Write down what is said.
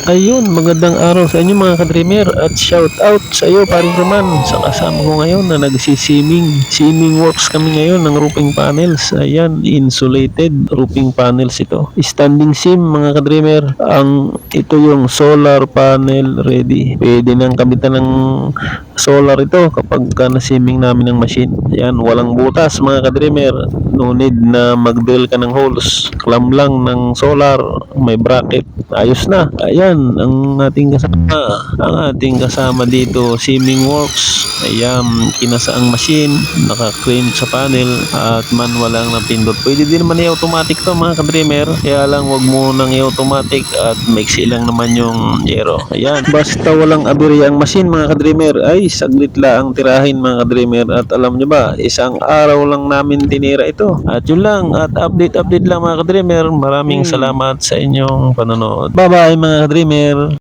Ayun, magandang araw sa inyo mga ka-dreamer at shout out sa iyo paring Roman sa kasama ko ngayon na nagsisiming. Siming works kami ngayon ng roofing panels. Ayan, insulated roofing panels ito. Standing seam mga ka-dreamer. Ito yung solar panel ready. Pwede nang kabitan ng solar ito kapag nasiming namin ng machine. Ayan, walang butas mga ka-dreamer. No need na mag-drill ka ng holes. Clamp lang ng solar, may bracket. Ayos na. Ayan, ang ating kasama dito, Simming Works. Ayan, kinasa ang machine, naka-clean sa panel at manual lang na pindot. Pwede din naman i-automatic to mga ka-dreamer. Kaya lang wag mo nang i-automatic at maiksi lang naman yung yero. Ayan, basta walang aberya ang machine mga ka-dreamer ay saglit lang ang tirahin mga ka-dreamer. At alam nyo ba, isang araw lang namin tinira ito. At yun lang, at update lang mga ka-dreamer. Maraming salamat sa inyong panonood. Bye bye mga ka-dreamer.